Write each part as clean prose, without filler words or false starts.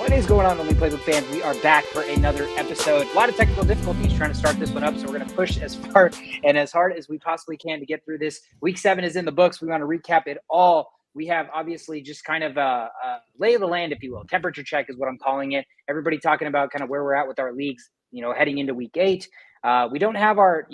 What is going on, Only Playbook fans? We are back for another episode. A lot of technical difficulties trying to start this one up, so we're going to push as far and as hard as we possibly can to get through this. Week 7 is in the books. We want to recap it all. We have obviously just kind of a lay of the land, if you will. Temperature check is what I'm calling it. Everybody talking about kind of where we're at with our leagues, heading into week 8. We don't have our,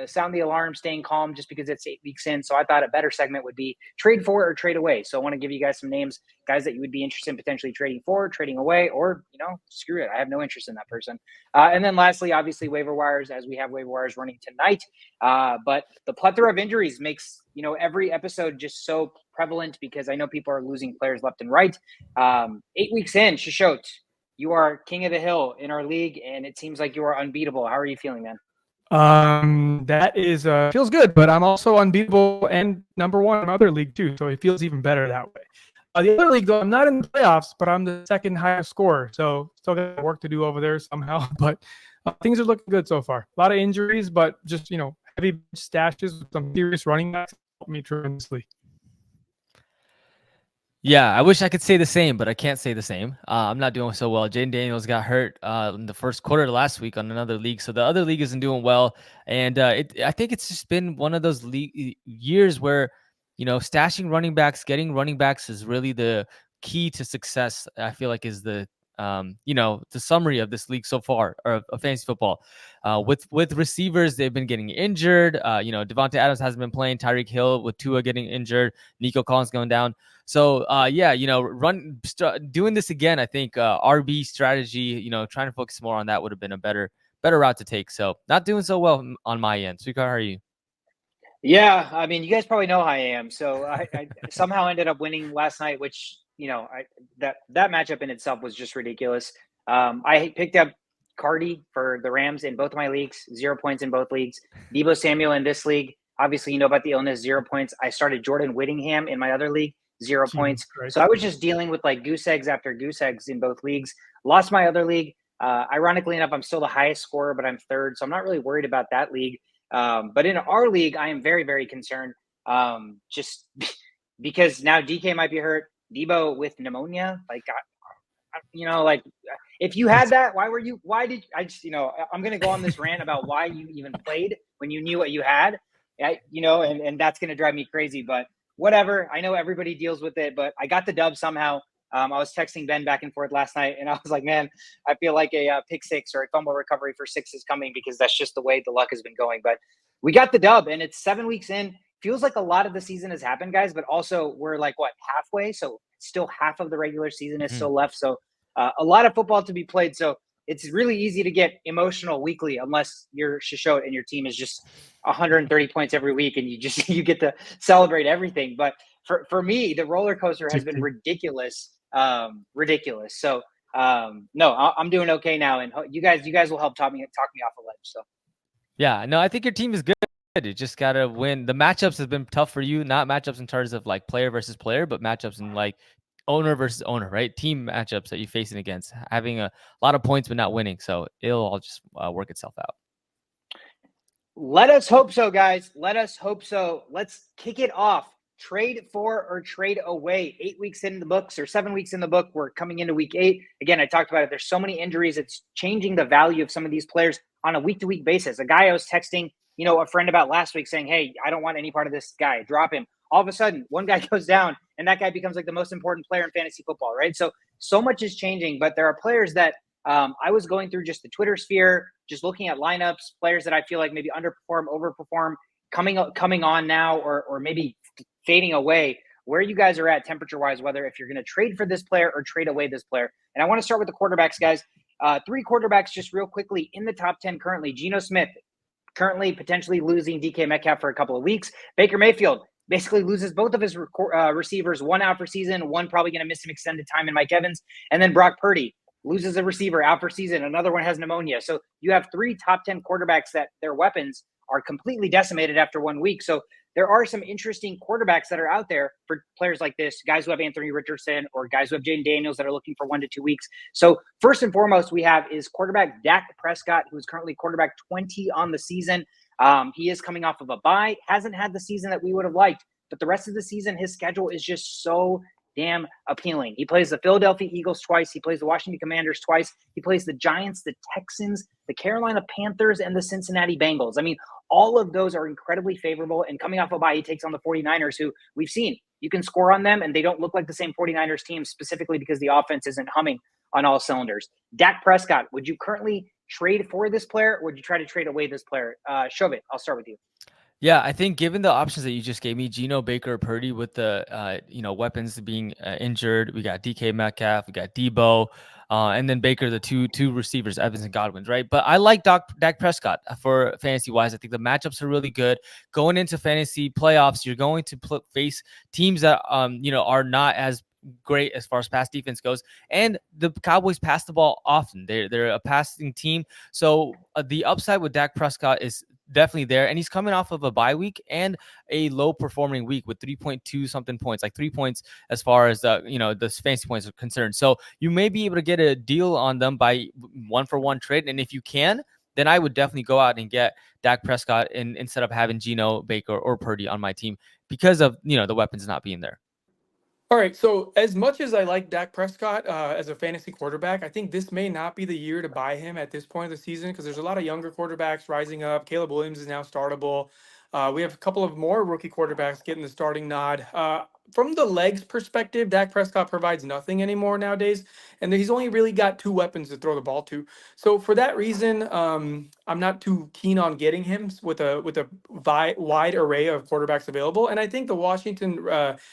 sound the alarm, staying calm just because it's 8 weeks in. So I thought a better segment would be trade for or trade away. So I want to give you guys some names, guys that you would be interested in potentially trading for, trading away, or, screw it. I have no interest in that person. And then lastly, obviously waiver wires, as we have waiver wires running tonight. But the plethora of injuries makes, every episode just so prevalent because I know people are losing players left and right. 8 weeks in, Shishot, you are king of the hill in our league, and it seems like you are unbeatable. How are you feeling, man? That is feels good, but I'm also unbeatable and number one in my other league too, so it feels even better that way. The other league, though, I'm not in the playoffs, but I'm the second highest scorer, so still got work to do over there somehow. But things are looking good so far. A lot of injuries, but just heavy stashes with some serious running backs helped me tremendously. Yeah, I wish I could say the same, but I can't say the same. I'm not doing so well. Jaden Daniels got hurt in the first quarter last week on another league, so the other league isn't doing well. And I think it's just been one of those years where, stashing running backs, getting running backs is really the key to success. I feel like is the the summary of this league so far, or of fantasy football. With receivers, they've been getting injured. Devontae Adams hasn't been playing. Tyreek Hill with Tua getting injured. Nico Collins going down. So, doing this again, I think RB strategy, trying to focus more on that would have been a better route to take. So not doing so well on my end. Sweetheart, how are you? Yeah, I mean, you guys probably know how I am. So I somehow ended up winning last night, which, that matchup in itself was just ridiculous. I picked up Cardi for the Rams in both of my leagues, 0 points in both leagues. Deebo Samuel in this league. Obviously, you know about the illness, 0 points. I started Jordan Whittingham in my other league. 0 points. Christ. So I was just dealing with like goose eggs after goose eggs in both leagues. Lost my other league. Ironically enough, I'm still the highest scorer, but I'm third. So I'm not really worried about that league. But in our league, I am very, very concerned. Just because now DK might be hurt. Debo with pneumonia. If you had that, why did I just, I'm going to go on this rant about why you even played when you knew what you had, and that's going to drive me crazy, but whatever. I know everybody deals with it, but I got the dub somehow. I was texting Ben back and forth last night, and I was like, man, I feel like a pick six or a fumble recovery for 6 is coming because that's just the way the luck has been going. But we got the dub, and it's 7 weeks in. Feels like a lot of the season has happened, guys, but also we're like, halfway? So still half of the regular season is still left. So a lot of football to be played. So it's really easy to get emotional weekly unless you're Shishot and your team is just 130 points every week and you get to celebrate everything. But for me, the roller coaster has been ridiculous. So no, I'm doing okay now, and you guys will help talk me off a ledge. So yeah, no, I think your team is good. You just gotta win. The matchups have been tough for you, not matchups in terms of like player versus player, but matchups in like owner versus owner, right? Team matchups that you're facing against, having a lot of points but not winning. So it'll all just work itself out. Let us hope so, guys. Let us hope so. Let's kick it off. Trade for or trade away. 8 weeks in the books or 7 weeks in the book. We're coming into week 8. Again, I talked about it. There's so many injuries. It's changing the value of some of these players on a week-to-week basis. A guy I was texting, a friend about last week saying, hey, I don't want any part of this guy. Drop him. All of a sudden, one guy goes down, and that guy becomes like the most important player in fantasy football, right? So much is changing, but there are players that I was going through just the Twitter sphere, just looking at lineups, players that I feel like maybe underperform, overperform, coming on now, or maybe fading away. Where you guys are at temperature-wise, whether if you're going to trade for this player or trade away this player. And I want to start with the quarterbacks, guys. 3 quarterbacks just real quickly in the top 10 currently. Geno Smith, currently potentially losing DK Metcalf for a couple of weeks. Baker Mayfield basically loses both of his receivers, one out for season, one probably going to miss some extended time in Mike Evans. And then Brock Purdy loses a receiver out for season. Another one has pneumonia. So you have 3 top 10 quarterbacks that their weapons are completely decimated after 1 week. So there are some interesting quarterbacks that are out there for players like this, guys who have Anthony Richardson or guys who have Jaden Daniels that are looking for 1 to 2 weeks. So first and foremost, we have is quarterback Dak Prescott, who is currently quarterback 20 on the season. He is coming off of a bye, hasn't had the season that we would have liked, but the rest of the season, his schedule is just so damn appealing. He plays the Philadelphia Eagles twice. He plays the Washington Commanders twice. He plays the Giants, the Texans, the Carolina Panthers, and the Cincinnati Bengals. I mean, all of those are incredibly favorable. And coming off a bye, he takes on the 49ers, who we've seen. You can score on them, and they don't look like the same 49ers team, specifically because the offense isn't humming on all cylinders. Dak Prescott, would you currently trade for this player, or would you try to trade away this player? Shove it. I'll start with you. Yeah, I think given the options that you just gave me, Geno, Baker, Purdy, with the weapons being injured, we got DK Metcalf, we got Debo, and then Baker, the two receivers, Evans and Godwin, right? But I like Dak Prescott for fantasy wise. I think the matchups are really good. Going into fantasy playoffs, you're going to face teams that are not as great as far as pass defense goes, and the Cowboys pass the ball often. They're a passing team, so the upside with Dak Prescott is definitely there, and he's coming off of a bye week and a low performing week with 3.2 something points, like 3 points as far as the fantasy points are concerned. So you may be able to get a deal on them by 1-for-1 trade, and if you can, then I would definitely go out and get Dak Prescott instead of having Geno, Baker, or Purdy on my team because of the weapons not being there. All right, so as much as I like Dak Prescott as a fantasy quarterback, I think this may not be the year to buy him at this point of the season because there's a lot of younger quarterbacks rising up. Caleb Williams is now startable. We have a couple of more rookie quarterbacks getting the starting nod. From the legs perspective, Dak Prescott provides nothing anymore nowadays, and he's only really got two weapons to throw the ball to. So for that reason, I'm not too keen on getting him with a wide array of quarterbacks available. And I think the Washington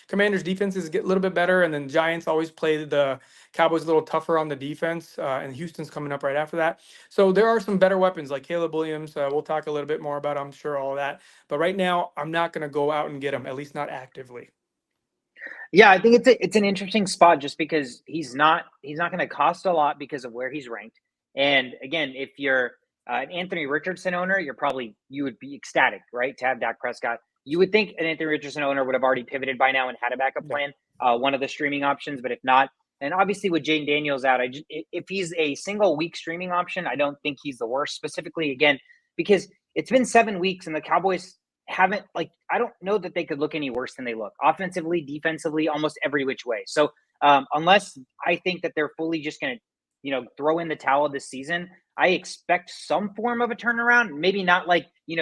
Commanders defense is a little bit better, and then Giants always play the Cowboys a little tougher on the defense, and Houston's coming up right after that. So there are some better weapons like Caleb Williams. We'll talk a little bit more about, I'm sure, all of that. But right now, I'm not going to go out and get him, at least not actively. Yeah, I think it's an interesting spot just because he's not going to cost a lot because of where he's ranked. And again, if you're an Anthony Richardson owner, you would be ecstatic, right, to have Dak Prescott. You would think an Anthony Richardson owner would have already pivoted by now and had a backup plan, one of the streaming options. But if not, and obviously with Jaden Daniels out, if he's a single week streaming option, I don't think he's the worst. Specifically, again, because it's been 7 weeks and the Cowboys haven't, I don't know that they could look any worse than they look offensively, defensively, almost every which way. So unless I think that they're fully just going to, throw in the towel this season, I expect some form of a turnaround. Maybe not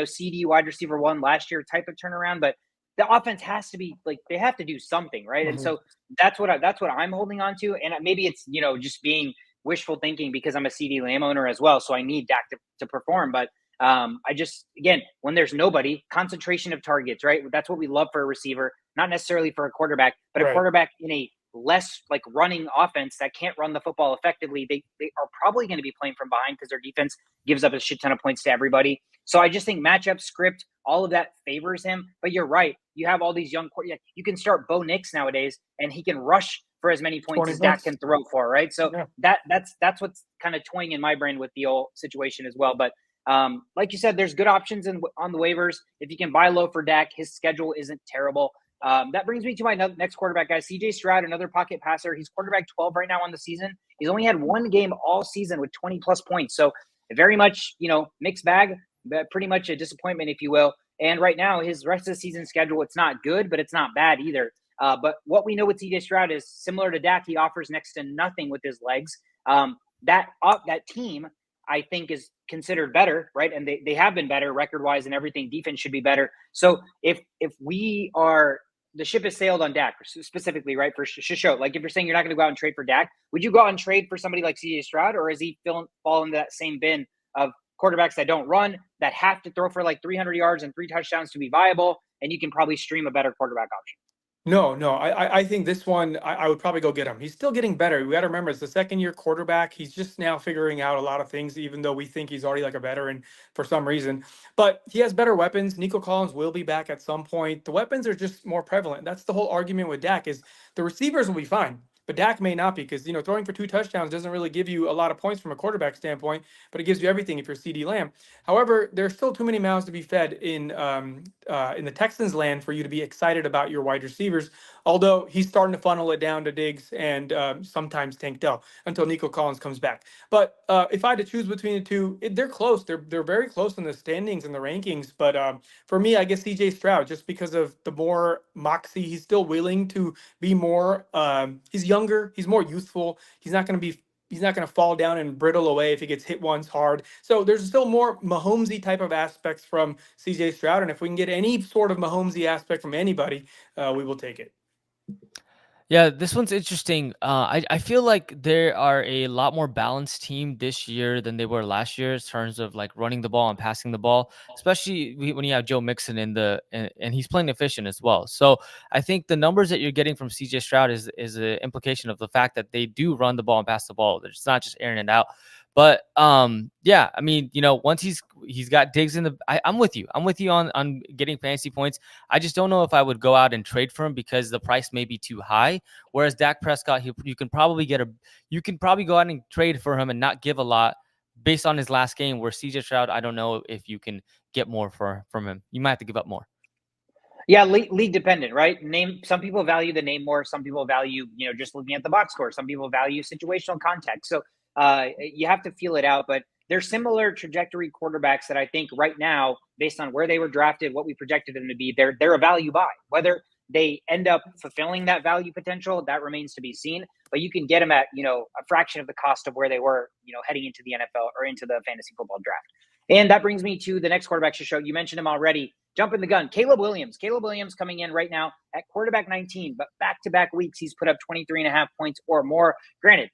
CD wide receiver 1 last year type of turnaround, but the offense has to be they have to do something, right? Mm-hmm. And so that's what I'm holding on to. And maybe it's, just being wishful thinking because I'm a CD Lamb owner as well. So I need Dak to perform, but I just, again, when there's nobody, concentration of targets, right? That's what we love for a receiver, not necessarily for a quarterback, but a quarterback in a less running offense that can't run the football effectively. They are probably going to be playing from behind because their defense gives up a shit ton of points to everybody. So I just think matchup, script, all of that favors him. But you're right. You have all these young, you can start Bo Nix nowadays and he can rush for as many points as Dak can throw for, right? So that's what's kind of toying in my brain with the whole situation as well. But like you said, there's good options on the waivers. If you can buy low for Dak, his schedule isn't terrible. That brings me to my next quarterback guy, CJ Stroud, another pocket passer. He's quarterback 12 right now on the season. He's only had one game all season with 20 plus points. So very much, mixed bag, but pretty much a disappointment, if you will. And right now, his rest of the season schedule, it's not good, but it's not bad either. But what we know with CJ Stroud is similar to Dak. He offers next to nothing with his legs. That team, I think, is considered better, right? And they have been better record-wise and everything. Defense should be better. So if we are – the ship has sailed on Dak specifically, right, for Shisho. If you're saying you're not going to go out and trade for Dak, would you go out and trade for somebody like CJ Stroud, or is he fall into that same bin of quarterbacks that don't run, that have to throw for 300 yards and 3 touchdowns to be viable, and you can probably stream a better quarterback option? No. I think this one, I would probably go get him. He's still getting better. We got to remember, it's the second-year quarterback. He's just now figuring out a lot of things, even though we think he's already a veteran for some reason. But he has better weapons. Nico Collins will be back at some point. The weapons are just more prevalent. That's the whole argument with Dak, is the receivers will be fine. but Dak may not be, because throwing for 2 touchdowns doesn't really give you a lot of points from a quarterback standpoint, but it gives you everything if you're CeeDee Lamb. However, there's still too many mouths to be fed in the Texans land for you to be excited about your wide receivers. Although he's starting to funnel it down to Diggs and sometimes Tank Dell until Nico Collins comes back. But if I had to choose between the two, they're close. They're very close in the standings and the rankings. But for me, I guess CJ Stroud, just because of the more moxie. He's still willing to be more. He's younger. He's more youthful. He's not going to fall down and brittle away if he gets hit once hard. So there's still more Mahomesy type of aspects from CJ Stroud. And if we can get any sort of Mahomesy aspect from anybody, we will take it. Yeah, this one's interesting. I feel like they are a lot more balanced team this year than they were last year in terms of like running the ball and passing the ball, especially when you have Joe Mixon and he's playing efficient as well. So I think the numbers that you're getting from CJ Stroud is an implication of the fact that they do run the ball and pass the ball. It's not just airing it out. But yeah, I mean, once he's got Diggs in the, I'm with you. I'm with you on getting fantasy points. I just don't know if I would go out and trade for him because the price may be too high. Whereas Dak Prescott, you can probably go out and trade for him and not give a lot based on his last game. Where CJ Stroud, I don't know if you can get more from him. You might have to give up more. Yeah, league dependent, right? Some people value the name more. Some people value, just looking at the box score. Some people value situational context. So you have to feel it out, but they're similar trajectory quarterbacks that I think right now, based on where they were drafted, what we projected them to be, they're a value buy. Whether they end up fulfilling that value potential, that remains to be seen. But you can get them at, a fraction of the cost of where they were, heading into the NFL or into the fantasy football draft. And that brings me to the next quarterback to show. You mentioned him already. Jumping the gun, Caleb Williams. Caleb Williams coming in right now at quarterback 19, but back-to-back weeks he's put up 23.5 points or more. Granted,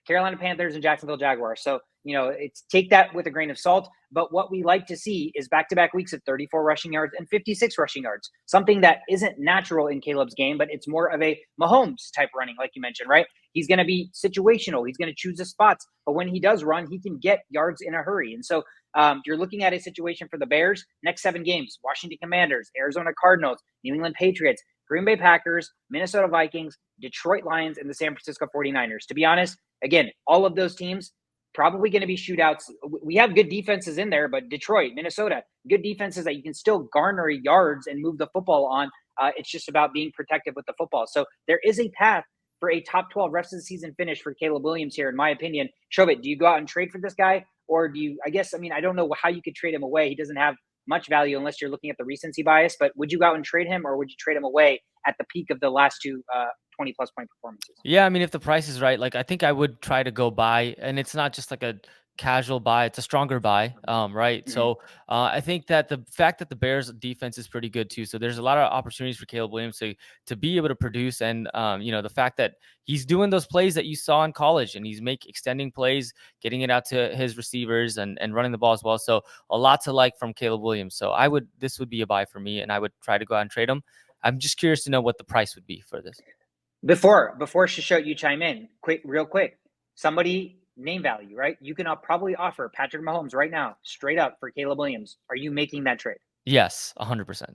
Carolina Panthers and Jacksonville Jaguars. So, it's take that with a grain of salt. But what we like to see is back-to-back weeks of 34 rushing yards and 56 rushing yards, something that isn't natural in Caleb's game, but it's more of a Mahomes type running, like you mentioned, right? He's going to be situational. He's going to choose his spots. But when he does run, he can get yards in a hurry. And so you're looking at a situation for the Bears, next 7 games, Washington Commanders, Arizona Cardinals, New England Patriots, Green Bay Packers, Minnesota Vikings, Detroit Lions, and the San Francisco 49ers. To be honest, again, all of those teams probably going to be shootouts. We have good defenses in there, but Detroit, Minnesota, good defenses that you can still garner yards and move the football on. It's just about being protective with the football. So there is a path for a top 12 rest of the season finish for Caleb Williams here, in my opinion. Shobit, do you go out and trade for this guy? Or do you, I don't know how you could trade him away. He doesn't have much value unless you're looking at the recency bias, but would you go out and trade him, or would you trade him away at the peak of the last 2 20-plus point performances? Yeah, I mean, if the price is right, like I think I would try to go buy, and it's not just like a casual buy, it's a stronger buy, right? Mm-hmm. So I think that the fact that the Bears defense is pretty good too, so there's a lot of opportunities for Caleb Williams to be able to produce, and the fact that he's doing those plays that you saw in college, and he's extending plays, getting it out to his receivers, and running the ball as well. So a lot to like from Caleb Williams. So this would be a buy for me, and I would try to go out and trade him. I'm just curious to know what the price would be for this. Before Shishot, you chime in, real quick. Somebody name value, right? You can probably offer Patrick Mahomes right now, straight up, for Caleb Williams. Are you making that trade? Yes, 100%.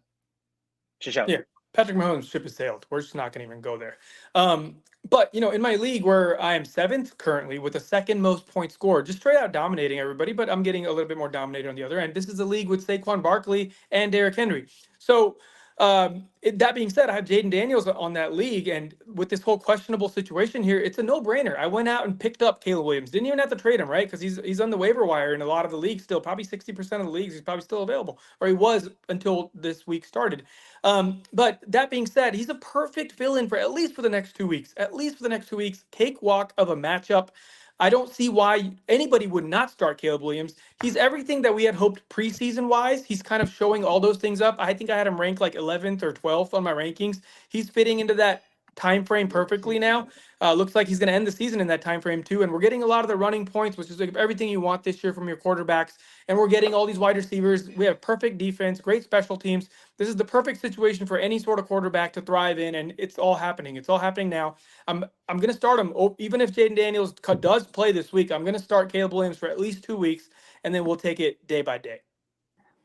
Shishot. Yeah, Patrick Mahomes' ship has sailed. We're just not going to even go there. But in my league where I am 7th currently with the 2nd most points scored, just straight out dominating everybody, but I'm getting a little bit more dominated on the other end. This is a league with Saquon Barkley and Derrick Henry. So that being said, I have Jaden Daniels on that league, and with this whole questionable situation here, it's a no-brainer. I went out and picked up Caleb Williams. Didn't even have to trade him, right? Because he's on the waiver wire in a lot of the leagues still. Probably 60% of the leagues he's probably still available, or he was until this week started. But that being said, he's a perfect fill-in for at least for the next 2 weeks. Cakewalk of a matchup. I don't see why anybody would not start Caleb Williams. He's everything that we had hoped preseason-wise. He's kind of showing all those things up. I think I had him ranked like 11th or 12th on my rankings. He's fitting into that time frame perfectly now. Looks like he's going to end the season in that time frame too. And we're getting a lot of the running points, which is like everything you want this year from your quarterbacks. And we're getting all these wide receivers. We have perfect defense, great special teams. This is the perfect situation for any sort of quarterback to thrive in, and it's all happening. It's all happening now. I'm going to start him. Even if Jaden Daniels does play this week, I'm going to start Caleb Williams for at least 2 weeks, and then we'll take it day by day.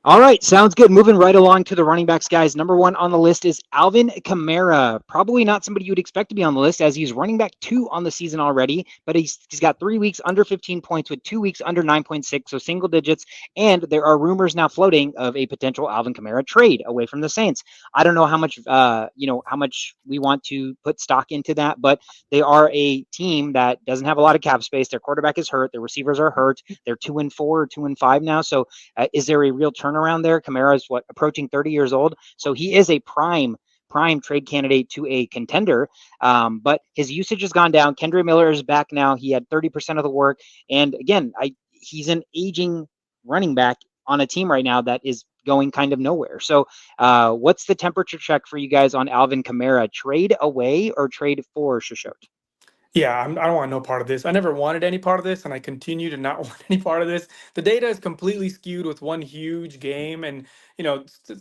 All right, sounds good. Moving right along to the running backs, guys. Number 1 on the list is Alvin Kamara. Probably not somebody you'd expect to be on the list, as he's running back 2 on the season already, but he's got 3 weeks under 15 points with 2 weeks under 9.6, so single digits. And there are rumors now floating of a potential Alvin Kamara trade away from the Saints. I don't know how much how much we want to put stock into that, but they are a team that doesn't have a lot of cap space. Their quarterback is hurt. Their receivers are hurt. They're 2-4 or 2-5 now. So is there a real turnaround there? Kamara is approaching 30 years old, so he is a prime trade candidate to a contender. But his usage has gone down. Kendre Miller is back now. He had 30% of the work, and again, he's an aging running back on a team right now that is going kind of nowhere. So, what's the temperature check for you guys on Alvin Kamara? Trade away or trade for Shishot? Yeah, I don't want no part of this. I never wanted any part of this, and I continue to not want any part of this. The data is completely skewed with one huge game, and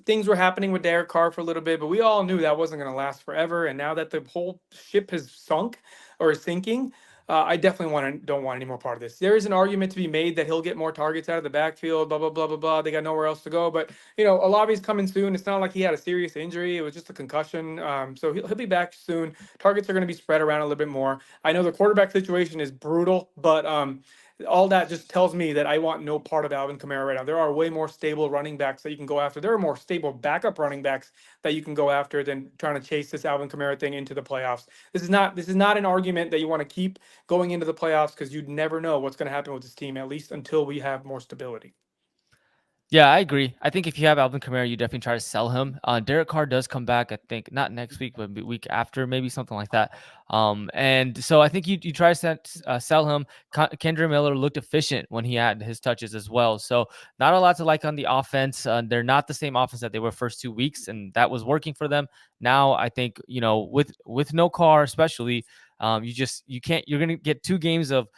things were happening with Derek Carr for a little bit, but we all knew that wasn't going to last forever. And now that the whole ship has sunk or is sinking, I definitely don't want any more part of this. There is an argument to be made that he'll get more targets out of the backfield, blah, blah, blah, blah, blah. They got nowhere else to go. But, Olave's coming soon. It's not like he had a serious injury. It was just a concussion. So he'll be back soon. Targets are going to be spread around a little bit more. I know the quarterback situation is brutal, but all that just tells me that I want no part of Alvin Kamara right now. There are way more stable running backs that you can go after. There are more stable backup running backs that you can go after than trying to chase this Alvin Kamara thing into the playoffs. This is not an argument that you want to keep going into the playoffs, because you'd never know what's going to happen with this team, at least until we have more stability. Yeah, I agree. I think if you have Alvin Kamara, you definitely try to sell him. Derek Carr does come back, I think, not next week, but week after, maybe something like that. And so I think you try to sell him. Kendre Miller looked efficient when he had his touches as well. So not a lot to like on the offense. They're not the same offense that they were first 2 weeks, and that was working for them. Now I think, with no Carr, especially, you're going to get 2 games of,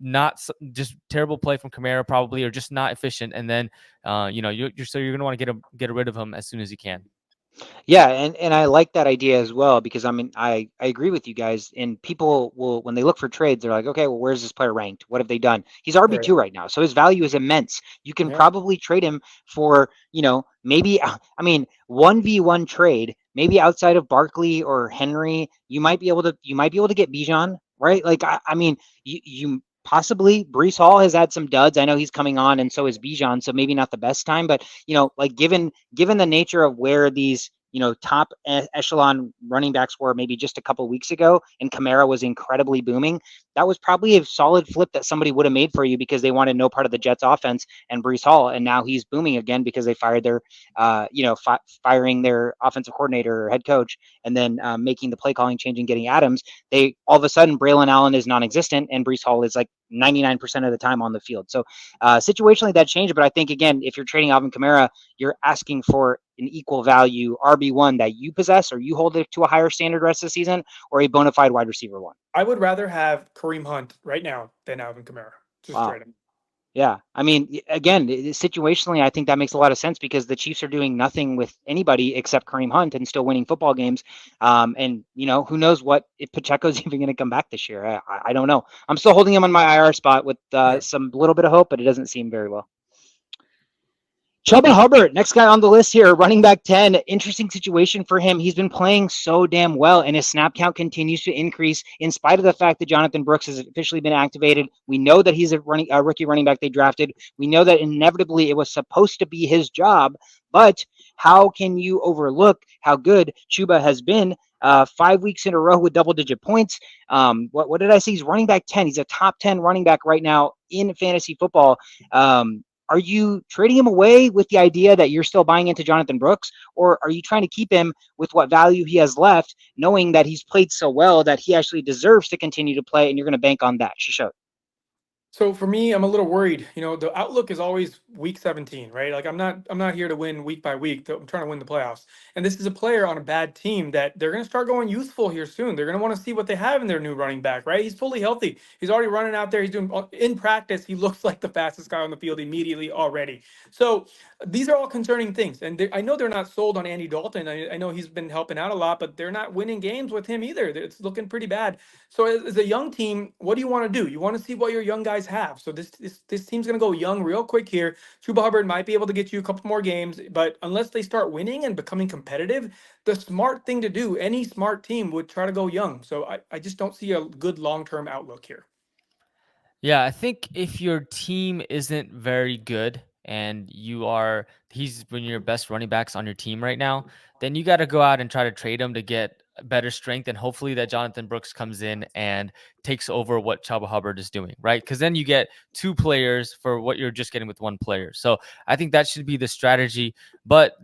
not just terrible play from Kamara probably, or just not efficient. And then, you're going to want to get rid of him as soon as you can. Yeah, and I like that idea as well, because I agree with you guys. And people will, when they look for trades, they're like, okay, well, where's this player ranked? What have they done? He's RB2 right now, so his value is immense. You can probably trade him for, maybe 1v1 trade, maybe outside of Barkley or Henry, you might be able to get Bijan, right? Like you possibly Breece Hall has had some duds. I know he's coming on, and so is Bijan, so maybe not the best time, but given the nature of where these top echelon running backs were maybe just a couple of weeks ago, and Kamara was incredibly booming, that was probably a solid flip that somebody would have made for you, because they wanted no part of the Jets offense and Breece Hall, and now he's booming again because they fired their firing their offensive coordinator or head coach, and then making the play calling change and getting Adams. They all of a sudden Braylon Allen is non-existent, and Breece Hall is like 99% of the time on the field. So situationally that changed, but I think, again, if you're trading Alvin Kamara, you're asking for an equal value RB1 that you possess, or you hold it to a higher standard rest of the season, or a bona fide wide receiver 1. I would rather have Kareem Hunt right now than Alvin Kamara. Trade him. Yeah, again, situationally, I think that makes a lot of sense, because the Chiefs are doing nothing with anybody except Kareem Hunt and still winning football games. And who knows if Pacheco's even going to come back this year? I don't know. I'm still holding him on my IR spot with some little bit of hope, but it doesn't seem very well. Chuba Hubbard, next guy on the list here, running back 10. Interesting situation for him. He's been playing so damn well, and his snap count continues to increase in spite of the fact that Jonathan Brooks has officially been activated. We know that he's a rookie running back they drafted. We know that inevitably it was supposed to be his job, but how can you overlook how good Chuba has been? 5 weeks in a row with double-digit points. What did I say? He's running back 10. He's a top 10 running back right now in fantasy football. Are you trading him away with the idea that you're still buying into Jonathan Brooks, or are you trying to keep him with what value he has left, knowing that he's played so well that he actually deserves to continue to play, and you're going to bank on that? Shishot. So for me, I'm a little worried. The outlook is always week 17, right? Like I'm not here to win week by week. I'm trying to win the playoffs. And this is a player on a bad team that they're going to start going youthful here soon. They're going to want to see what they have in their new running back, right? He's fully healthy. He's already running out there. He's doing in practice. He looks like the fastest guy on the field immediately already. So these are all concerning things. And I know they're not sold on Andy Dalton. I know he's been helping out a lot, but they're not winning games with him either. It's looking pretty bad. So as a young team, what do you want to do? You want to see what your young guys guys have. So this team's going to go young real quick here. Chuba Hubbard might be able to get you a couple more games, but unless they start winning and becoming competitive, the smart thing to do, any smart team would try to go young. So I just don't see a good long-term outlook here. Yeah, I think if your team isn't very good and he's one of your best running backs on your team right now, then you got to go out and try to trade him to get better strength, and hopefully that Jonathan Brooks comes in and takes over what Chuba Hubbard is doing, right? Because then you get two players for what you're just getting with one player. So I think that should be the strategy. But,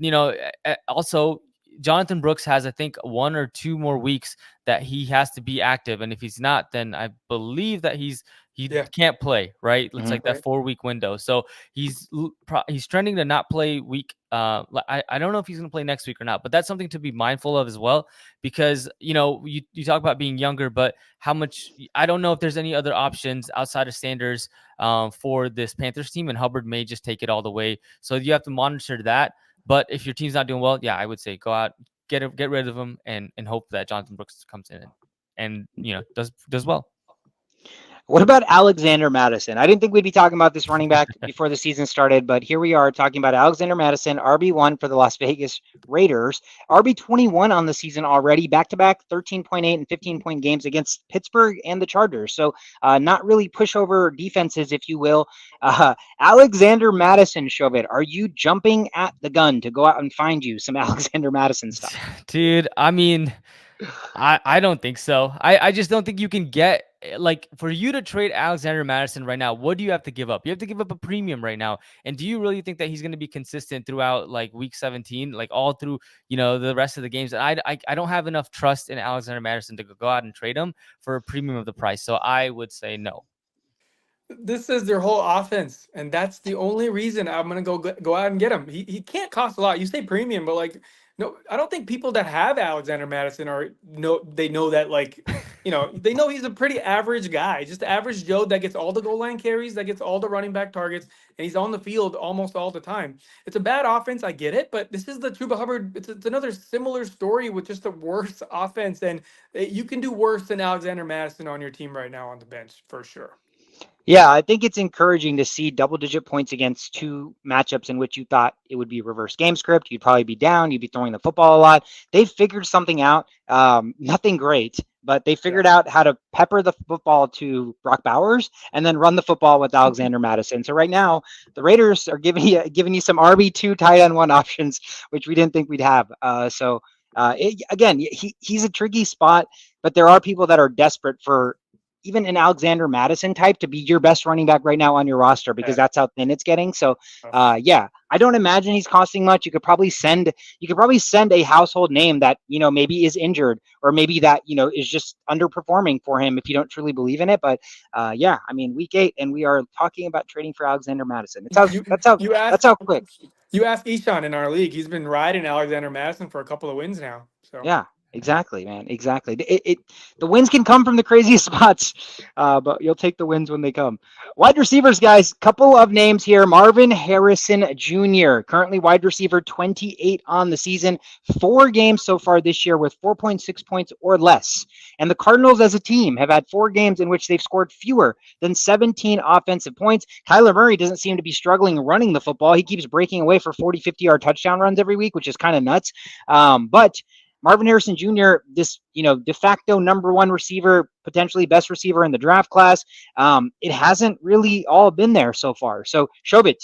also Jonathan Brooks has, I think, 1 or 2 more weeks that he has to be active. And if he's not, then I believe that he can't play, right? It's like that 4-week window. So he's trending to not play week. I don't know if he's going to play next week or not, but that's something to be mindful of as well, because, you talk about being younger, but how much, I don't know if there's any other options outside of Sanders for this Panthers team, and Hubbard may just take it all the way. So you have to monitor that. But if your team's not doing well, I would say go out, get rid of him, and hope that Jonathan Brooks comes in and does well. What about Alexander Mattison? I didn't think we'd be talking about this running back before the season started, but here we are talking about Alexander Mattison, RB1 for the Las Vegas Raiders, RB21 on the season already, back-to-back 13.8 and 15-point games against Pittsburgh and the Chargers. So not really pushover defenses, if you will. Alexander Mattison, Shobit, are you jumping at the gun to go out and find you some Alexander Mattison stuff? Dude, I mean, I don't think so. I just don't think you can get, like, for you to trade Alexander Mattison right now, what do you have to give up? You have to give up a premium right now. And do you really think that he's going to be consistent throughout like week 17, like all through, the rest of the games? I don't have enough trust in Alexander Mattison to go out and trade him for a premium of the price. So I would say no. This is their whole offense, and that's the only reason I'm going to go out and get him. He can't cost a lot. You say premium, but like, no, I don't think people that have Alexander Mattison they know that, like, they know he's a pretty average guy, just average Joe that gets all the goal line carries, that gets all the running back targets, and he's on the field almost all the time. It's a bad offense, I get it, but this is the Chuba Hubbard. It's another similar story with just a worse offense, and you can do worse than Alexander Mattison on your team right now on the bench for sure. Yeah, I think it's encouraging to see double-digit points against two matchups in which you thought it would be reverse game script. You'd probably be down. You'd be throwing the football a lot. They've figured something out. Nothing great, but they figured out how to pepper the football to Brock Bowers and then run the football with Alexander Mattison. So right now, the Raiders are giving you some RB2 tight end 1 options, which we didn't think we'd have. He's a tricky spot, but there are people that are desperate for even an Alexander Mattison type to be your best running back right now on your roster, because that's how thin it's getting. So, I don't imagine he's costing much. You could probably send a household name that, maybe is injured, or maybe that, is just underperforming for him if you don't truly believe in it. But week 8, and we are talking about trading for Alexander Mattison. That's how quick. You ask Ishan in our league. He's been riding Alexander Mattison for a couple of wins now. So yeah. Exactly, man. Exactly. The wins can come from the craziest spots, but you'll take the wins when they come. Wide receivers, guys, couple of names here. Marvin Harrison Jr., currently wide receiver 28 on the season, 4 games so far this year with 4.6 points or less. And the Cardinals as a team have had 4 games in which they've scored fewer than 17 offensive points. Kyler Murray doesn't seem to be struggling running the football. He keeps breaking away for 40, 50-yard touchdown runs every week, which is kind of nuts. But Marvin Harrison Jr., this, de facto number 1 receiver, potentially best receiver in the draft class, it hasn't really all been there so far. So, Shobit,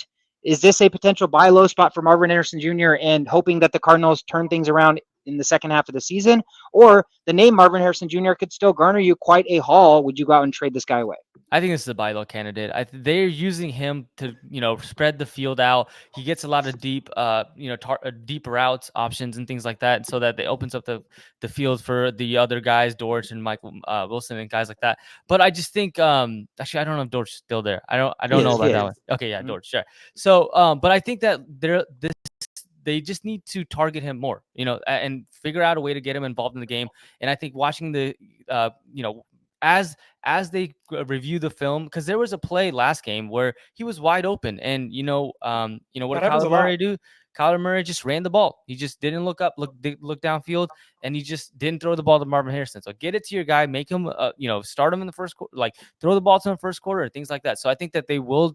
is this a potential buy low spot for Marvin Harrison Jr. and hoping that the Cardinals turn things around in the second half of the season? Or the name Marvin Harrison Jr. could still garner you quite a haul. Would you go out and trade this guy away? I think this is a buy low candidate. They're using him to, spread the field out. He gets a lot of deep, deep routes options and things like that, so that it opens up the field for the other guys, Dortch and Michael Wilson and guys like that. But I just think, actually, I don't know if Dortch is still there. I don't know about that one. Okay, yeah, Dortch, sure. So, but I think that they just need to target him more, and figure out a way to get him involved in the game. And I think watching the, as they review the film, because there was a play last game where he was wide open, and what That did happens a Kyler lot. Murray do? Kyler Murray just ran the ball. He just didn't look up, look downfield, and he just didn't throw the ball to Marvin Harrison. So get it to your guy, make him, start him in the first quarter, like throw the ball to him first quarter, things like that. So I think that they will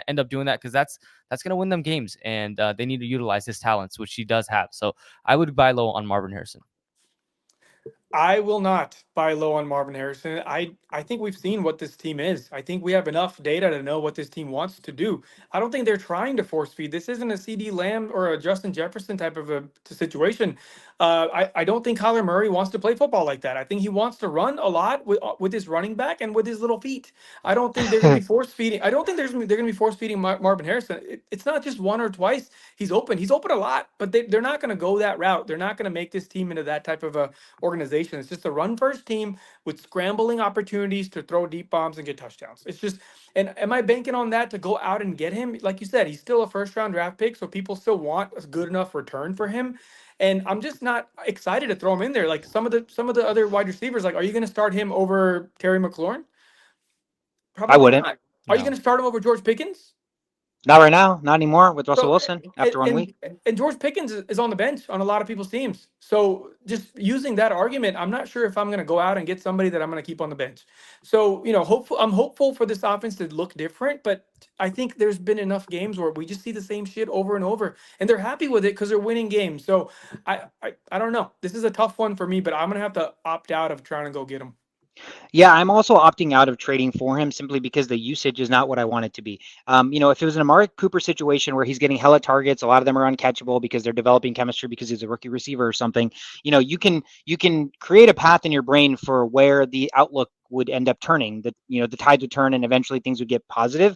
end up doing that, because that's going to win them games, and they need to utilize his talents, which he does have. So I would buy low on Marvin Harrison. I will not buy low on Marvin Harrison. I think we've seen what this team is. I think we have enough data to know what this team wants to do. I don't think they're trying to force feed. This isn't a CD Lamb or a Justin Jefferson type of a situation. I don't think Kyler Murray wants to play football like that. I think he wants to run a lot with his running back and with his little feet. I don't think they're going to be force feeding. I don't think they're going to be force feeding Marvin Harrison. It's not just one or twice. He's open. He's open a lot, but they're not going to go that route. They're not going to make this team into that type of a organization. It's just a run first team with scrambling opportunities to throw deep bombs and get touchdowns. It's just, and am I banking on that to go out and get him? Like you said, he's still a first round draft pick, so people still want a good enough return for him. And I'm just not excited to throw him in there. Like some of the other wide receivers, like, are you going to start him over Terry McLaurin? Probably I wouldn't. not. Are you going to start him over George Pickens? Not right now, not anymore with Russell So, Wilson after 1 week. And George Pickens is on the bench on a lot of people's teams. So just using that argument, I'm not sure if I'm going to go out and get somebody that I'm going to keep on the bench. So, I'm hopeful for this offense to look different, but I think there's been enough games where we just see the same shit over and over, and they're happy with it because they're winning games. So I don't know. This is a tough one for me, but I'm going to have to opt out of trying to go get him. Yeah, I'm also opting out of trading for him simply because the usage is not what I want it to be. If it was an Amari Cooper situation where he's getting hella targets, a lot of them are uncatchable because they're developing chemistry because he's a rookie receiver or something. You can create a path in your brain for where the outlook would end up turning. The tides would turn and eventually things would get positive.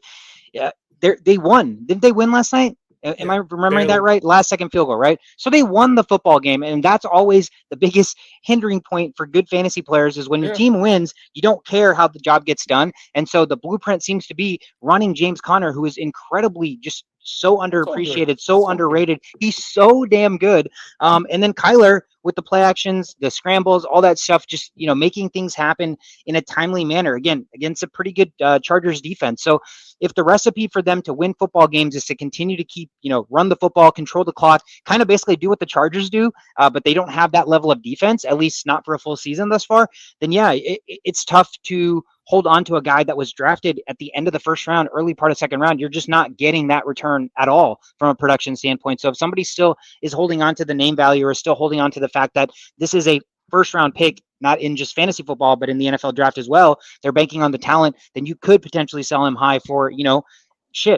Yeah, they won. Didn't they win last night? Am I remembering that right? Last second field goal, right? So they won the football game, and that's always the biggest hindering point for good fantasy players is when your team wins, you don't care how the job gets done. And so the blueprint seems to be running James Conner, who is incredibly just so underappreciated, so underrated. He's so damn good. And then Kyler with the play actions, the scrambles, all that stuff, just, making things happen in a timely manner. Again, against a pretty good Chargers defense. So if the recipe for them to win football games is to continue to keep, run the football, control the clock, kind of basically do what the Chargers do, but they don't have that level of defense, at least not for a full season thus far, then yeah, it's tough to hold on to a guy that was drafted at the end of the first round, early part of second round. You're just not getting that return at all from a production standpoint. So if somebody still is holding on to the name value or still holding on to the fact that this is a first round pick, not in just fantasy football, but in the NFL draft as well, they're banking on the talent, then you could potentially sell him high for,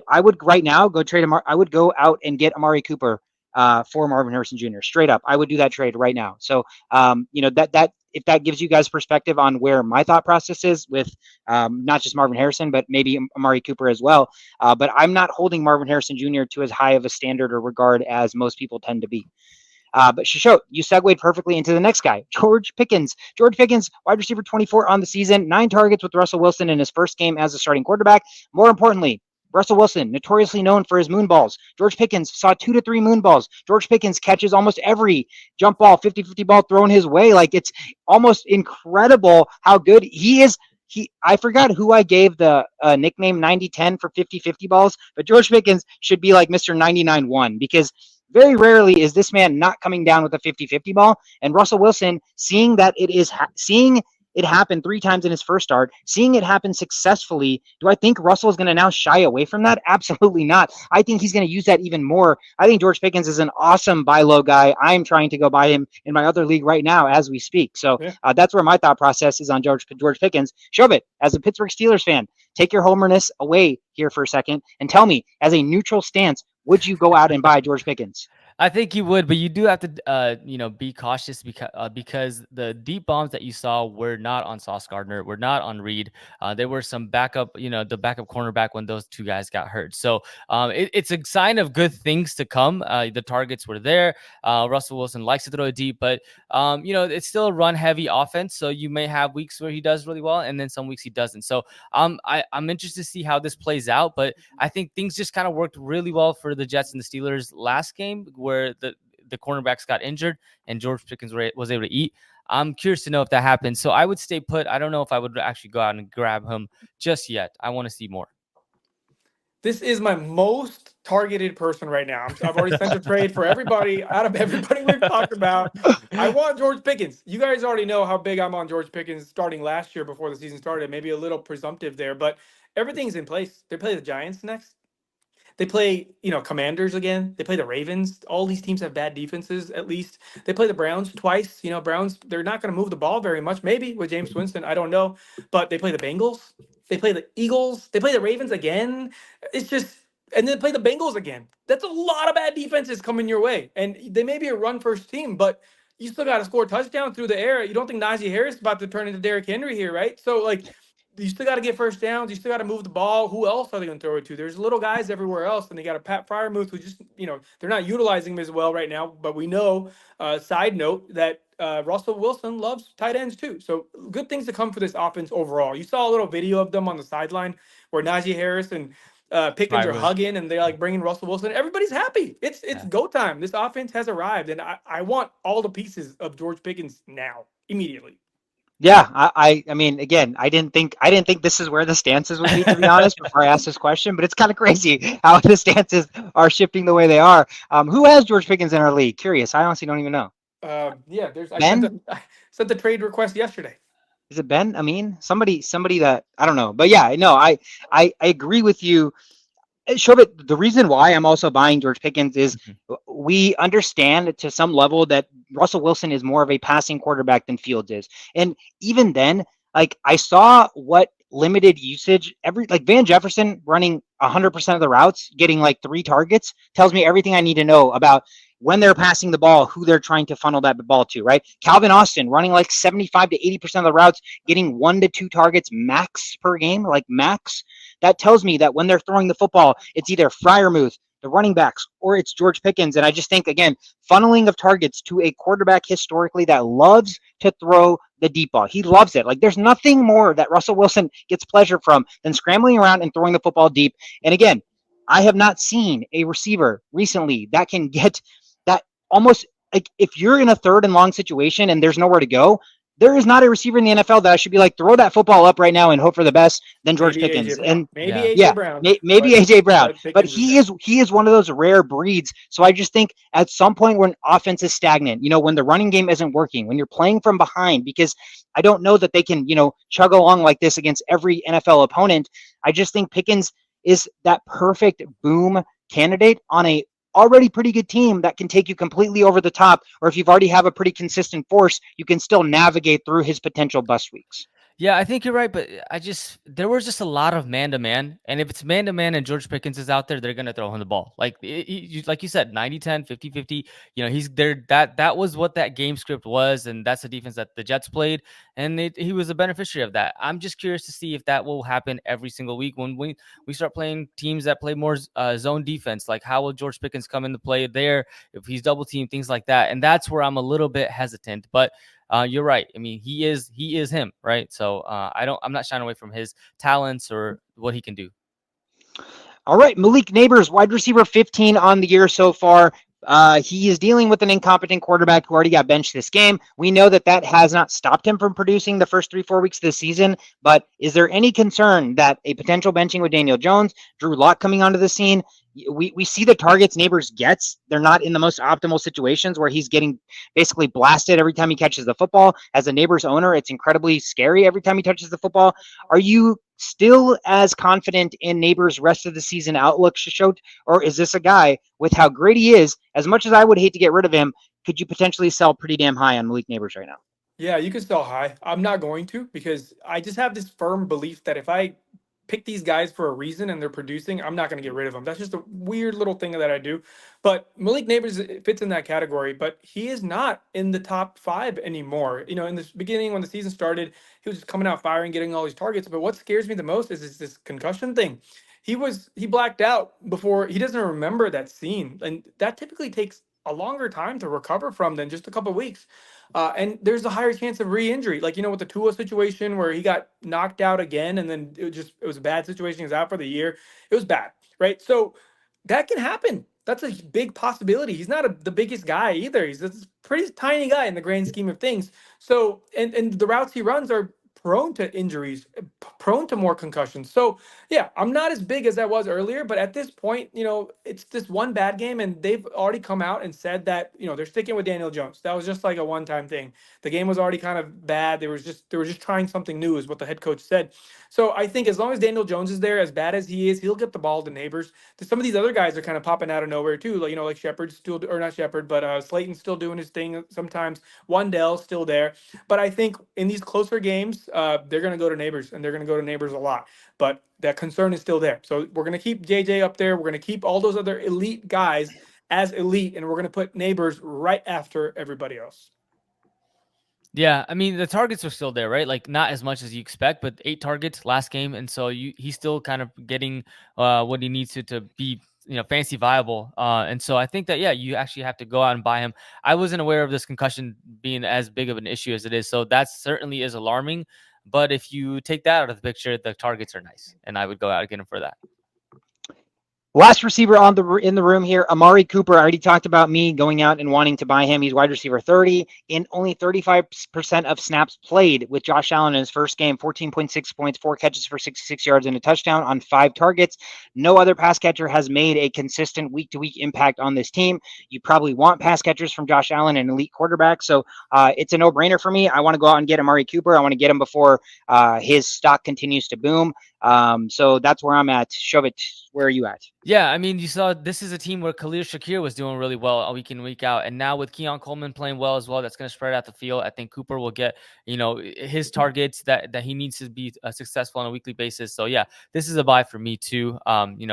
I would right now go trade him. I would go out and get Amari Cooper for Marvin Harrison Jr. Straight up. I would do that trade right now. So, that if that gives you guys perspective on where my thought process is with not just Marvin Harrison, but maybe Amari Cooper as well. But I'm not holding Marvin Harrison Jr. to as high of a standard or regard as most people tend to be. But Shisho, you segued perfectly into the next guy, George Pickens. George Pickens, wide receiver 24 on the season, 9 targets with Russell Wilson in his first game as a starting quarterback. More importantly, Russell Wilson, notoriously known for his moon balls. George Pickens saw 2 to 3 moon balls. George Pickens catches almost every jump ball, 50-50 ball thrown his way. Like, it's almost incredible how good he is. I forgot who I gave the nickname 90-10 for 50-50 balls, but George Pickens should be like Mr. 99-1 because very rarely is this man not coming down with a 50-50 ball. And Russell Wilson, seeing that seeing it happen 3 times in his first start, seeing it happen successfully, do I think Russell is going to now shy away from that? Absolutely not. I think he's going to use that even more. I think George Pickens is an awesome buy low guy. I'm trying to go buy him in my other league right now as we speak. So that's where my thought process is on George Pickens. Shove it. As a Pittsburgh Steelers fan, take your homerness away here for a second and tell me, as a neutral stance, would you go out and buy George Pickens? I think you would, but you do have to, be cautious because the deep bombs that you saw were not on Sauce Gardner, were not on Reed. There were some backup, the backup cornerback when those 2 guys got hurt. So it's a sign of good things to come. The targets were there. Russell Wilson likes to throw it deep, but it's still a run-heavy offense. So you may have weeks where he does really well, and then some weeks he doesn't. So I'm interested to see how this plays out, but I think things just kind of worked really well for the Jets and the Steelers last game, where the cornerbacks got injured and George Pickens was able to eat. I'm curious to know if that happens. So I would stay put. I don't know if I would actually go out and grab him just yet. I want to see more. This is my most targeted person right now. I've already sent a trade for everybody out of everybody we've talked about. I want George Pickens. You guys already know how big I'm on George Pickens starting last year before the season started. Maybe a little presumptive there, but everything's in place. They play the Giants next. They play, Commanders again. They play the Ravens. All these teams have bad defenses, at least. They play the Browns twice. Browns, they're not going to move the ball very much. Maybe with James Winston, I don't know. But they play the Bengals. They play the Eagles. They play the Ravens again. It's just, and then play the Bengals again. That's a lot of bad defenses coming your way. And they may be a run-first team, but you still got to score a touchdown through the air. You don't think Najee Harris is about to turn into Derrick Henry here, right? So, you still got to get first downs. You still got to move the ball. Who else are they going to throw it to? There's little guys everywhere else, and they got a Pat Fryermuth who just, they're not utilizing him as well right now. But we know, side note, that Russell Wilson loves tight ends too. So good things to come for this offense overall. You saw a little video of them on the sideline where Najee Harris and Pickens are hugging, and they're bringing Russell Wilson. Everybody's happy. It's go time. This offense has arrived, and I want all the pieces of George Pickens now, immediately. Yeah, I mean, again, I didn't think this is where the stances would be, to be honest, before I asked this question, but it's kind of crazy how the stances are shifting the way they are. Who has George Pickens in our league? Curious. I honestly don't even know. Yeah, I sent the trade request yesterday. Is it Ben? I mean, somebody that I don't know, but yeah, no, I agree with you. Shobit, the reason why I'm also buying George Pickens is we understand to some level that Russell Wilson is more of a passing quarterback than Fields is. And even then, I saw what limited usage Van Jefferson running 100% of the routes, getting 3 targets, tells me everything I need to know about when they're passing the ball, who they're trying to funnel that ball to, right? Calvin Austin running 75 to 80% of the routes, getting 1 to 2 targets max per game, max. That tells me that when they're throwing the football, it's either Fryermuth, the running backs, or it's George Pickens. And I just think, again, funneling of targets to a quarterback historically that loves to throw the deep ball. He loves it. There's nothing more that Russell Wilson gets pleasure from than scrambling around and throwing the football deep. And again, I have not seen a receiver recently that can get that almost if you're in a 3rd and long situation and there's nowhere to go, there is not a receiver in the NFL that I should be throw that football up right now and hope for the best than George Pickens. And maybe AJ Brown. Maybe AJ Brown. But he is one of those rare breeds. So I just think at some point when offense is stagnant, when the running game isn't working, when you're playing from behind, because I don't know that they can, chug along like this against every NFL opponent. I just think Pickens is that perfect boom candidate on a already pretty good team that can take you completely over the top, or if you've already have a pretty consistent force, you can still navigate through his potential bust weeks. Yeah, I think you're right, but there was just a lot of man-to-man, and if it's man-to-man and George Pickens is out there, they're going to throw him the ball. Like you said, 90-10, 50-50, he's there. That was what that game script was, and that's the defense that the Jets played, and he was a beneficiary of that. I'm just curious to see if that will happen every single week when we start playing teams that play more zone defense. How will George Pickens come into play there if he's double-teamed, things like that, and that's where I'm a little bit hesitant, but you're right. I mean, he is him, right? So I'm not shying away from his talents or what he can do. All right, Malik Nabers, wide receiver 15 on the year so far. He is dealing with an incompetent quarterback who already got benched this game. We know that has not stopped him from producing the first 3-4 weeks of the season, but is there any concern that a potential benching with Daniel Jones, Drew Lock coming onto the scene, we see the targets Nabers gets. They're not in the most optimal situations where he's getting basically blasted every time he catches the football. As a Nabers owner, it's incredibly scary every time he touches the football. Are you still as confident in Nabers' rest of the season outlook, Shashot? Or is this a guy with how great he is, as much as I would hate to get rid of him, could you potentially sell pretty damn high on Malik Nabers right now? Yeah, you can sell high. I'm not going to, because I just have this firm belief that if I pick these guys for a reason and they're producing, I'm not going to get rid of them. That's just a weird little thing that I do. But Malik Nabers fits in that category, but he is not in the top 5 anymore. In the beginning, when the season started, he was just coming out firing, getting all these targets. But what scares me the most is this concussion thing. He blacked out before. He doesn't remember that scene. And that typically takes a longer time to recover from than just a couple of weeks. And there's a higher chance of re-injury. With the Tua situation where he got knocked out again, and then it was a bad situation. He was out for the year. It was bad, right? So that can happen. that's a big possibility. He's not the biggest guy either. He's a pretty tiny guy in the grand scheme of things. So, and the routes he runs are prone to injuries, prone to more concussions. So, yeah, I'm not as big as I was earlier, but at this point, it's just one bad game, and they've already come out and said that, they're sticking with Daniel Jones. That was just like a one-time thing. The game was already kind of bad. They were just trying something new, is what the head coach said. So I think as long as Daniel Jones is there, as bad as he is, he'll get the ball to Nabers. Some of these other guys are kind of popping out of nowhere too, like Shepard's still, or not Shepard, but Slayton's still doing his thing sometimes. Wandell's still there. But I think in these closer games, they're going to go to Nabers, and they're going to go to Nabers a lot. But that concern is still there. So we're going to keep JJ up there. We're going to keep all those other elite guys as elite, and we're going to put Nabers right after everybody else. Yeah, I mean, the targets are still there, right? Like, not as much as you expect, but 8 targets last game, and so he's still kind of getting what he needs to be, fantasy viable. And so I think that, yeah, you actually have to go out and buy him. I wasn't aware of this concussion being as big of an issue as it is, so that certainly is alarming. But if you take that out of the picture, the targets are nice, and I would go out and get him for that. Last receiver in the room here, Amari Cooper. I already talked about me going out and wanting to buy him. He's wide receiver 30 in only 35% of snaps played with Josh Allen in his first game. 14.6 points, 4 catches for 66 yards and a touchdown on 5 targets. No other pass catcher has made a consistent week-to-week impact on this team. You probably want pass catchers from Josh Allen, an elite quarterback. So it's a no-brainer for me. I want to go out and get Amari Cooper. I want to get him before his stock continues to boom. So that's where I'm at. Shove it. Where are you at? Yeah, I mean, you saw this is a team where Khalil Shakir was doing really well week in, week out. And now with Keon Coleman playing well as well, that's going to spread out the field. I think Cooper will get, his targets that he needs to be successful on a weekly basis. So, yeah, this is a buy for me too.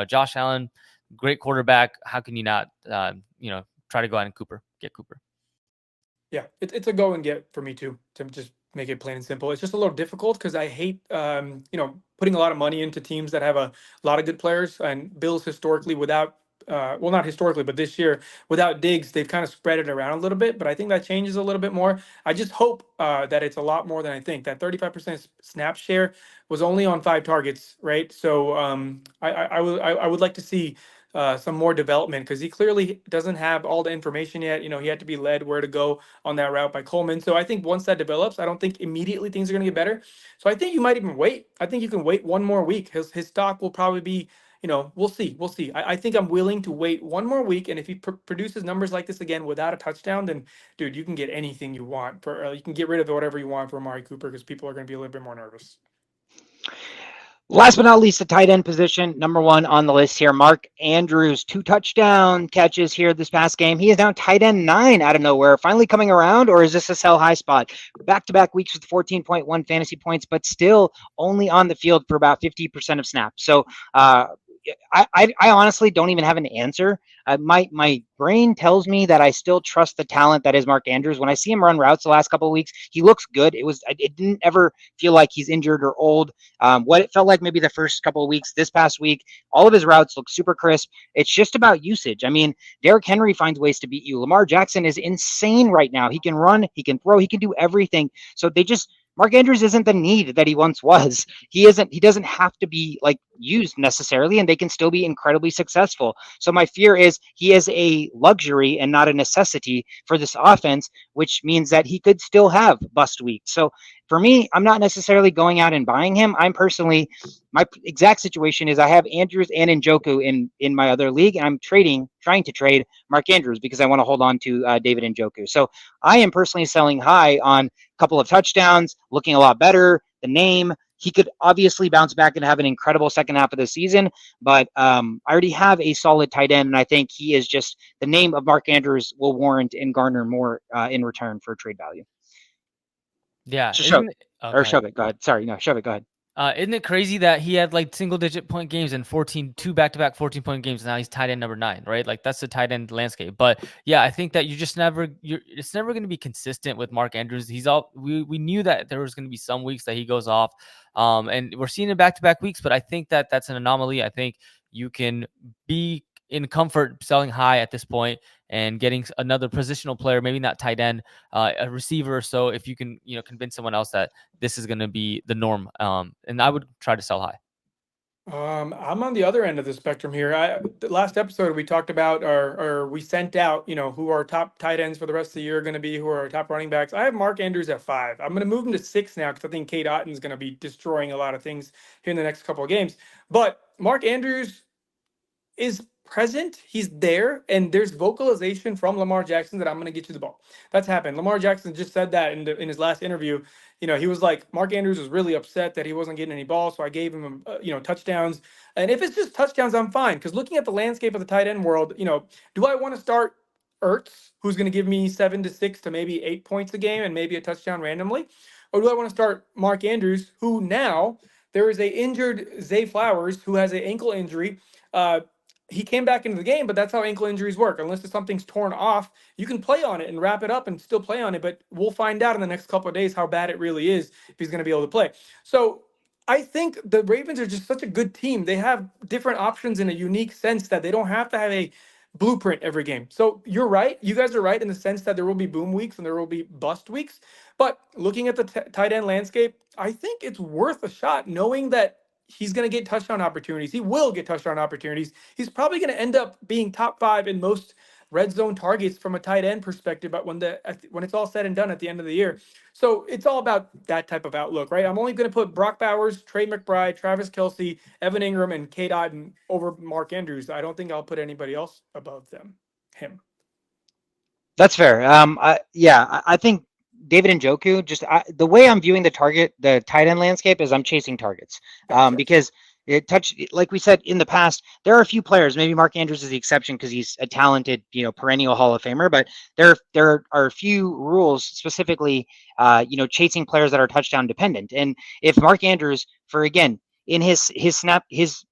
Josh Allen, great quarterback. How can you not, try to go out and get Cooper? Yeah, it's a go and get for me too, to just make it plain and simple. It's just a little difficult because I hate, putting a lot of money into teams that have a lot of good players. And Bills historically without, not historically, but this year without Diggs, they've kind of spread it around a little bit. But I think that changes a little bit more. I just hope that it's a lot more than I think. That 35% snap share was only on 5 targets, right? So I would like to see some more development, because he clearly doesn't have all the information yet. He had to be led where to go on that route by Coleman. So I think once that develops, I don't think immediately things are going to get better. So I think you might even wait. I think you can wait one more week. His stock will probably be, we'll see. I think I'm willing to wait one more week. And if he produces numbers like this again without a touchdown, then dude, you can get anything you want you can get rid of whatever you want for Amari Cooper, because people are going to be a little bit more nervous. Last but not least, the tight end position, number 1 on the list here. Mark Andrews, 2 touchdown catches here this past game. He is now tight end 9 out of nowhere. Finally coming around, or is this a sell high spot? Back-to-back weeks with 14.1 fantasy points, but still only on the field for about 50% of snaps. So I honestly don't even have an answer. My brain tells me that I still trust the talent that is Mark Andrews. When I see him run routes the last couple of weeks, he looks good. It didn't ever feel like he's injured or old. What it felt like maybe the first couple of weeks, this past week, all of his routes look super crisp. It's just about usage. I mean, Derrick Henry finds ways to beat you. Lamar Jackson is insane right now. He can run, he can throw, he can do everything. So Mark Andrews isn't the need that he once was. He doesn't have to be used necessarily, and they can still be incredibly successful. So my fear is he is a luxury and not a necessity for this offense, which means that he could still have bust weeks. So for me, I'm not necessarily going out and buying him. My exact situation is I have Andrews and Njoku in my other league, and I'm trying to trade Mark Andrews because I want to hold on to David Njoku. So I am personally selling high on a couple of touchdowns, looking a lot better, the name. He could obviously bounce back and have an incredible second half of the season, but I already have a solid tight end, and I think he is just the name of Mark Andrews will warrant and garner more in return for trade value. Yeah. So shove it. Go ahead. Sorry, no, shove it. Go ahead. Isn't it crazy that he had single-digit point games and 2 back-to-back 14-point games, and now he's tight end number 9, right? That's the tight end landscape. But yeah, I think that it's never going to be consistent with Mark Andrews. We knew that there was going to be some weeks that he goes off, and we're seeing it back-to-back weeks. But I think that that's an anomaly. I think you can be in comfort selling high at this point and getting another positional player, maybe not tight end, a receiver or so, if you can, convince someone else that this is going to be the norm. And I would try to sell high. I'm on the other end of the spectrum here. The last episode we talked about, or we sent out, who our top tight ends for the rest of the year are going to be, who are our top running backs. I have Mark Andrews at 5. I'm going to move him to 6 now because I think Kate Otton's going to be destroying a lot of things here in the next couple of games. But Mark Andrews is present. He's there, and there's vocalization from Lamar Jackson that I'm going to get you the ball. That's happened. Lamar Jackson just said that in his last interview. He was like, Mark Andrews was really upset that he wasn't getting any balls, so I gave him, touchdowns. And if it's just touchdowns, I'm fine. Because looking at the landscape of the tight end world, do I want to start Ertz, who's going to give me 7 to 6 to maybe 8 points a game and maybe a touchdown randomly? Or do I want to start Mark Andrews, who now there is a injured Zay Flowers who has an ankle injury. He came back into the game, but that's how ankle injuries work. Unless something's torn off, you can play on it and wrap it up and still play on it. But we'll find out in the next couple of days how bad it really is if he's going to be able to play. So I think the Ravens are just such a good team. They have different options in a unique sense that they don't have to have a blueprint every game. So you're right. You guys are right in the sense that there will be boom weeks and there will be bust weeks. But looking at the tight end landscape, I think it's worth a shot knowing that he's going to get touchdown opportunities. He will get touchdown opportunities. He's probably going to end up being top 5 in most red zone targets from a tight end perspective, but when it's all said and done at the end of the year. So it's all about that type of outlook, right? I'm only going to put Brock Bowers, Trey McBride, Travis Kelce, Evan Ingram, and Kate Otten over Mark Andrews. I don't think I'll put anybody else above him. That's fair. I think David Njoku, the way I'm viewing the tight end landscape is I'm chasing targets. Gotcha. Because like we said in the past, there are a few players, maybe Mark Andrews is the exception because he's a talented, perennial Hall of Famer, but there are a few rules specifically, chasing players that are touchdown dependent. And if Mark Andrews, in his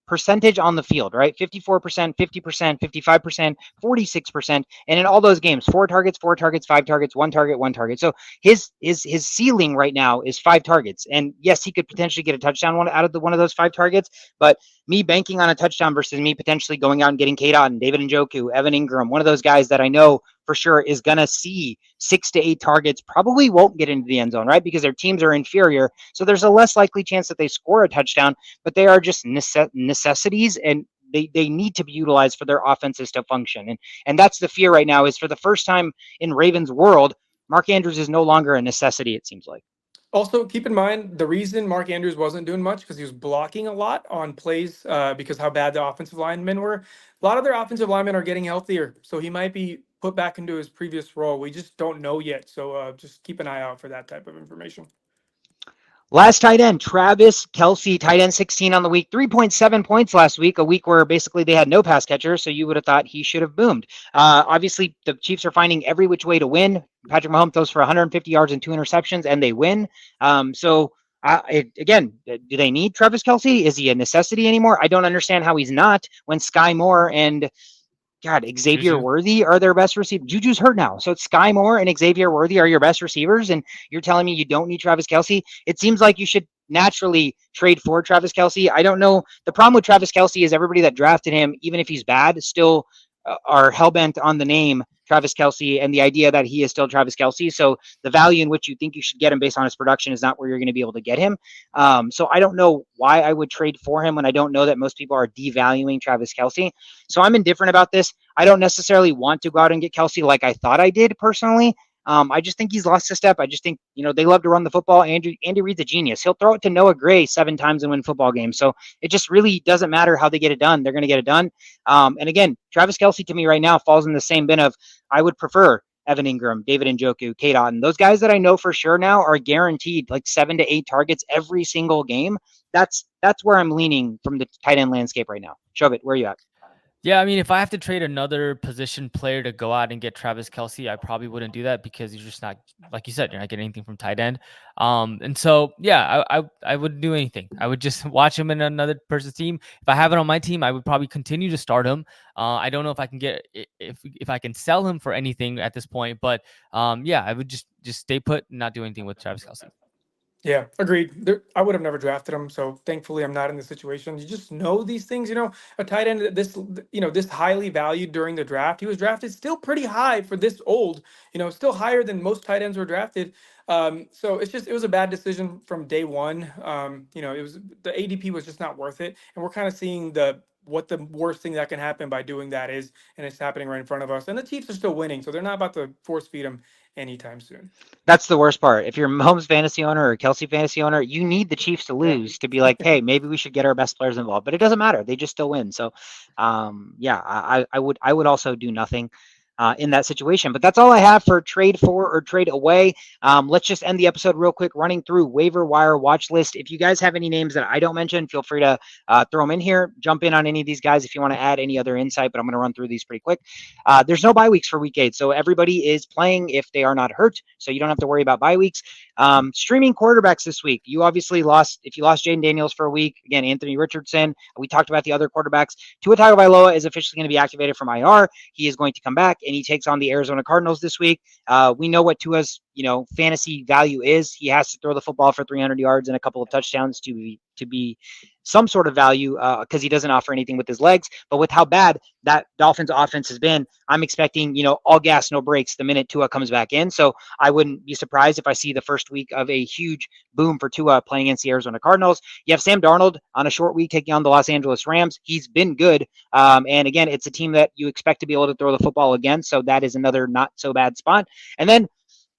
percentage on the field, right? 54%, 50%, 55%, 46%. And in all those games, 4 targets, 5 targets, 1 target, 1 target. So his ceiling right now is 5 targets. And yes, he could potentially get a touchdown out of one of those 5 targets, but me banking on a touchdown versus me potentially going out and getting Kate Otten, David Njoku, Evan Ingram, one of those guys that I know for sure is going to see 6 to 8 targets, probably won't get into the end zone, right? Because their teams are inferior. So there's a less likely chance that they score a touchdown, but they are just necessities, and they need to be utilized for their offenses to function. And that's the fear right now, is for the first time in Ravens world, Mark Andrews is no longer a necessity, it seems like. Also, keep in mind, the reason Mark Andrews wasn't doing much because he was blocking a lot on plays because how bad the offensive linemen were. A lot of their offensive linemen are getting healthier, so he might be put back into his previous role. We just don't know yet, so just keep an eye out for that type of information. Last tight end, Travis Kelce, tight end 16 on the week, 3.7 points last week, a week where basically they had no pass catcher, so you would have thought he should have boomed. Obviously, the Chiefs are finding every which way to win. Patrick Mahomes throws for 150 yards and 2 interceptions, and they win. Again, do they need Travis Kelce? Is he a necessity anymore? I don't understand how he's not when Sky Moore and Xavier Worthy are their best receivers. Juju's hurt now. So it's Sky Moore and Xavier Worthy are your best receivers, and you're telling me you don't need Travis Kelce? It seems like you should naturally trade for Travis Kelce. I don't know. The problem with Travis Kelce is everybody that drafted him, even if he's bad, still are hell-bent on the name Travis Kelce and the idea that he is still Travis Kelce. So the value in which you think you should get him based on his production is not where you're going to be able to get him. So I don't know why I would trade for him when I don't know that most people are devaluing Travis Kelce. So I'm indifferent about this. I don't necessarily want to go out and get Kelce like I thought I did personally. I just think he's lost a step. I just think, they love to run the football. Andy Reid's a genius. He'll throw it to Noah Gray 7 times and win football games. So it just really doesn't matter how they get it done. They're going to get it done. And again, Travis Kelce to me right now falls in the same bin of I would prefer Evan Ingram, David Njoku, Kate Otten. Those guys that I know for sure now are guaranteed like 7 to 8 targets every single game. That's where I'm leaning from the tight end landscape right now. Shovit, where are you at? Yeah, I mean, if I have to trade another position player to go out and get Travis Kelce, I probably wouldn't do that because you're just not, like you said, you're not getting anything from tight end. And so, yeah, I wouldn't do anything. I would just watch him in another person's team. If I have it on my team, I would probably continue to start him. I don't know if I can get if I can sell him for anything at this point, but yeah, I would just stay put and not do anything with Travis Kelce. Yeah, agreed. I would have never drafted him, so thankfully I'm not in this situation. You just know these things, a tight end this highly valued during the draft. He was drafted still pretty high for this old, still higher than most tight ends were drafted. So it was a bad decision from day one. It was the ADP was just not worth it, and we're kind of seeing what the worst thing that can happen by doing that is, and it's happening right in front of us. And the Chiefs are still winning, so they're not about to force feed him anytime soon. That's the worst part. If you're a Mahomes fantasy owner or a Kelce fantasy owner, you need the Chiefs to lose to be like, hey, maybe we should get our best players involved. But it doesn't matter; they just still win. So, I would also do nothing in that situation. But that's all I have for trade for or trade away. Let's just end the episode real quick, running through waiver wire watch list. If you guys have any names that I don't mention, feel free to throw them in here. Jump in on any of these guys if you want to add any other insight. But I'm going to run through these pretty quick. There's no bye weeks for week 8, so everybody is playing if they are not hurt. So you don't have to worry about bye weeks. Streaming quarterbacks this week. You obviously lost. If you lost Jaden Daniels for a week, again, Anthony Richardson. We talked about the other quarterbacks. Tua Tagovailoa is officially going to be activated from IR. He is going to come back, and he takes on the Arizona Cardinals this week. We know what Tua's fantasy value is. He has to throw the football for 300 yards and a couple of touchdowns to be some sort of value because he doesn't offer anything with his legs. But with how bad that Dolphins offense has been, I'm expecting all gas, no brakes the minute Tua comes back in. So I wouldn't be surprised if I see the first week of a huge boom for Tua playing against the Arizona Cardinals. You have Sam Darnold on a short week taking on the Los Angeles Rams. He's been good. And again, it's a team that you expect to be able to throw the football again. So that is another not so bad spot. And then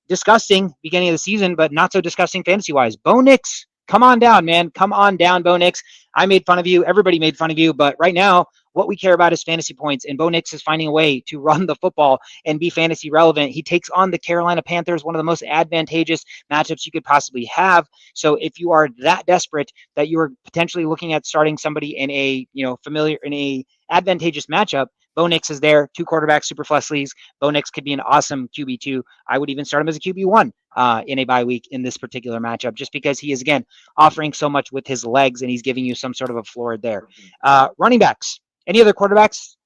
disgusting beginning of the season, but not so disgusting fantasy-wise. Bo Nix, come on down, man. Come on down, Bo Nix. I made fun of you. Everybody made fun of you. But right now, what we care about is fantasy points. And Bo Nix is finding a way to run the football and be fantasy relevant. He takes on the Carolina Panthers, one of the most advantageous matchups you could possibly have. So if you are that desperate that you are potentially looking at starting somebody in a advantageous matchup, Bo Nix is there. 2 quarterbacks, super flex leagues. Bo Nix could be an awesome QB2. I would even start him as a QB1 in a bye week in this particular matchup, just because he is, again, offering so much with his legs and he's giving you some sort of a floor there. Running backs. Any other quarterbacks?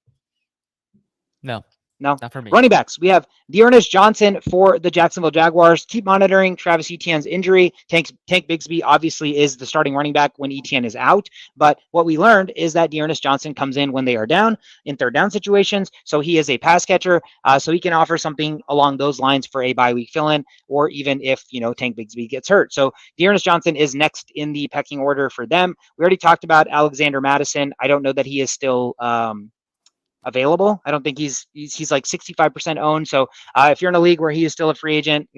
No, not for me. Running backs. We have Dearness Johnson for the Jacksonville Jaguars. Keep monitoring Travis Etienne's injury. Tank Bigsby obviously is the starting running back when Etienne is out. But what we learned is that Dearness Johnson comes in when they are down in third down situations. So he is a pass catcher. So he can offer something along those lines for a bye week fill-in, or even if, Tank Bigsby gets hurt. So Dearness Johnson is next in the pecking order for them. We already talked about Alexander Mattison. I don't know that he is still available. I don't think he's like 65% owned. So if you're in a league where he is still a free agent,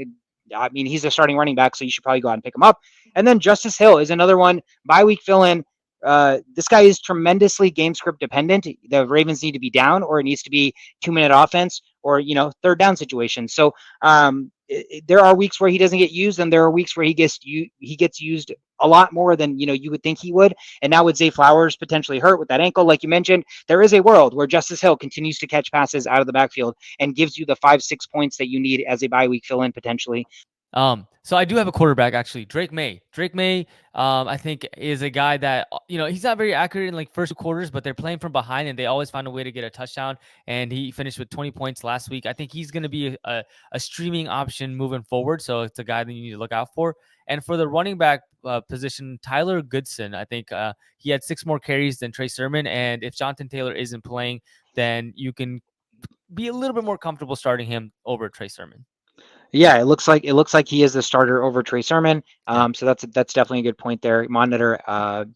he's a starting running back, so you should probably go out and pick him up. And then Justice Hill is another one. Bye week fill in. This guy is tremendously game script dependent. The Ravens need to be down, or it needs to be 2-minute offense, or third down situations. So there are weeks where he doesn't get used, and there are weeks where he gets used a lot more than you would think he would. And now with Zay Flowers potentially hurt with that ankle, like you mentioned, there is a world where Justice Hill continues to catch passes out of the backfield and gives you the 5-6 points that you need as a bye week fill in potentially. So I do have a quarterback, actually, Drake May. I think is a guy that, he's not very accurate in like first 2 quarters, but they're playing from behind and they always find a way to get a touchdown. And he finished with 20 points last week. I think he's going to be a streaming option moving forward. So it's a guy that you need to look out for. And for the running back position, Tyler Goodson, I think he had 6 more carries than Trey Sermon. And if Jonathan Taylor isn't playing, then you can be a little bit more comfortable starting him over Trey Sermon. Yeah, it looks like he is the starter over Trey Sermon. So that's definitely a good point there. Monitor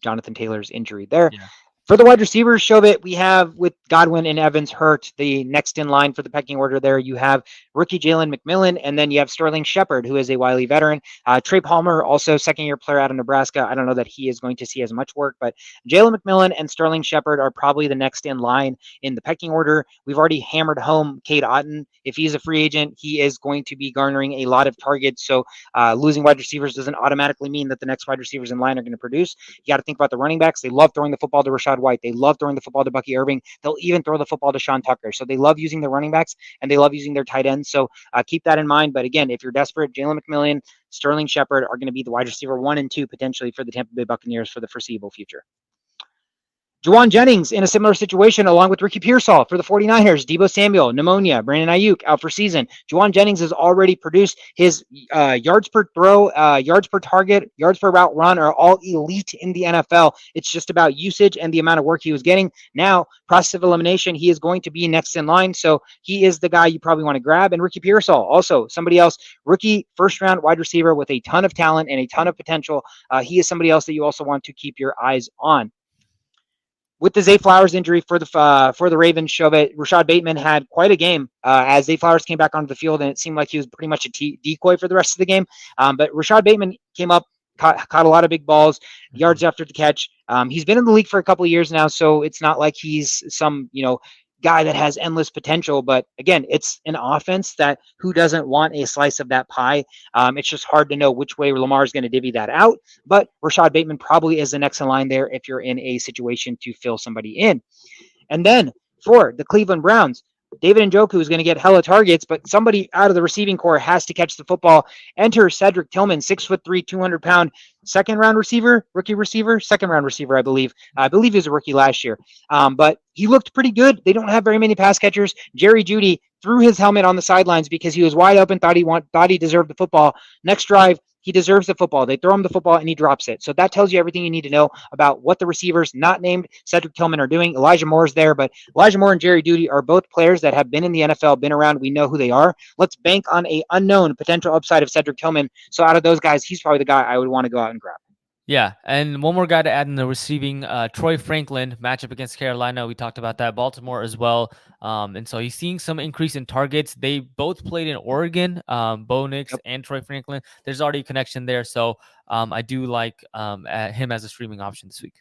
Jonathan Taylor's injury there. Yeah. For the wide receivers, Shovit, we have, with Godwin and Evans hurt, the next in line for the pecking order there, you have rookie Jalen McMillan, and then you have Sterling Shepard, who is a wily veteran. Trey Palmer, also second-year player out of Nebraska. I don't know that he is going to see as much work, but Jalen McMillan and Sterling Shepard are probably the next in line in the pecking order. We've already hammered home Cade Otton. If he's a free agent, he is going to be garnering a lot of targets. So losing wide receivers doesn't automatically mean that the next wide receivers in line are going to produce. You got to think about the running backs. They love throwing the football to Rashad White. They love throwing the football to Bucky Irving. They'll even throw the football to Sean Tucker. So they love using their running backs and they love using their tight ends. So keep that in mind. But again, if you're desperate, Jalen McMillan, Sterling Shepard are going to be the wide receiver 1 and 2 potentially for the Tampa Bay Buccaneers for the foreseeable future. Juwan Jennings in a similar situation along with Ricky Pearsall for the 49ers. Deebo Samuel, pneumonia. Brandon Ayuk out for season. Juwan Jennings has already produced his yards per throw, yards per target, yards per route run are all elite in the NFL. It's just about usage and the amount of work he was getting. Now, process of elimination, he is going to be next in line. So he is the guy you probably want to grab. And Ricky Pearsall, also somebody else, rookie first-round wide receiver with a ton of talent and a ton of potential. He is somebody else that you also want to keep your eyes on. With the Zay Flowers injury for the Ravens, Rashad Bateman had quite a game as Zay Flowers came back onto the field, and it seemed like he was pretty much a decoy for the rest of the game. But Rashad Bateman came up, caught a lot of big balls, yards after the catch. He's been in the league for a couple of years now, so it's not like he's some guy that has endless potential. But again, it's an offense that who doesn't want a slice of that pie? It's just hard to know which way Lamar is going to divvy that out. But Rashad Bateman probably is the next in line there if you're in a situation to fill somebody in. And then for the Cleveland Browns, David Njoku is going to get hella targets, but somebody out of the receiving core has to catch the football. Enter Cedric Tillman, 6'3", 200-pound, second round receiver, I believe. I believe he was a rookie last year. But he looked pretty good. They don't have very many pass catchers. Jerry Jeudy threw his helmet on the sidelines because he was wide open, thought he deserved the football. Next drive, he deserves the football. They throw him the football and he drops it. So that tells you everything you need to know about what the receivers not named Cedric Tillman are doing. Elijah Moore is there, but Elijah Moore and Jerry Jeudy are both players that have been in the NFL, been around. We know who they are. Let's bank on a unknown potential upside of Cedric Tillman. So out of those guys, he's probably the guy I would want to go out and grab. Yeah, and one more guy to add in the receiving, Troy Franklin, matchup against Carolina. We talked about that. Baltimore as well. And so he's seeing some increase in targets. They both played in Oregon, Bo Nix and Troy Franklin. There's already a connection there. So I do like him as a streaming option this week.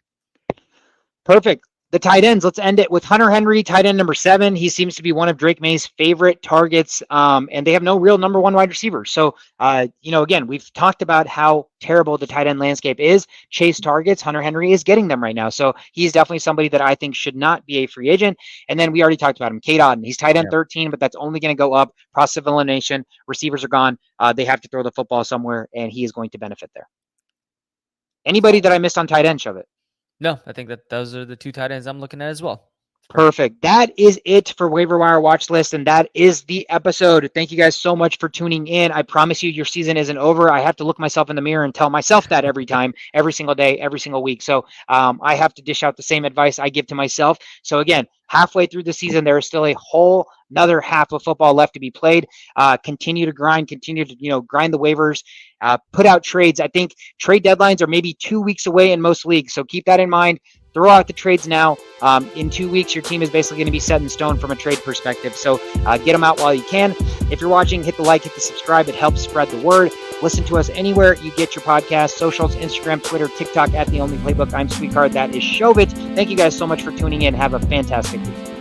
Perfect. The tight ends, let's end it with Hunter Henry, tight end number 7. He seems to be one of Drake May's favorite targets, and they have no real number 1 wide receiver. So, again, we've talked about how terrible the tight end landscape is. Chase targets, Hunter Henry is getting them right now. So he's definitely somebody that I think should not be a free agent. And then we already talked about him, Cade Otton. He's tight end 13, but that's only going to go up. Process of elimination, receivers are gone. They have to throw the football somewhere, and he is going to benefit there. Anybody that I missed on tight end, shove it. No, I think that those are the 2 tight ends I'm looking at as well. Perfect. That is it for Waiver Wire Watch List, and that is the episode. Thank you guys so much for tuning in. I promise you your season isn't over. I have to look myself in the mirror and tell myself that every time, every single day, every single week. So I have to dish out the same advice I give to myself. So again, halfway through the season, there is still a whole another half of football left to be played. Continue to grind, continue to grind the waivers, put out trades. I think trade deadlines are maybe 2 weeks away in most leagues. So keep that in mind. Throw out the trades now. In 2 weeks, your team is basically going to be set in stone from a trade perspective. So get them out while you can. If you're watching, hit the like, hit the subscribe. It helps spread the word. Listen to us anywhere you get your podcast, socials, Instagram, Twitter, TikTok, at The Only Playbook. I'm Sweetcard. That is Shovit. Thank you guys so much for tuning in. Have a fantastic week.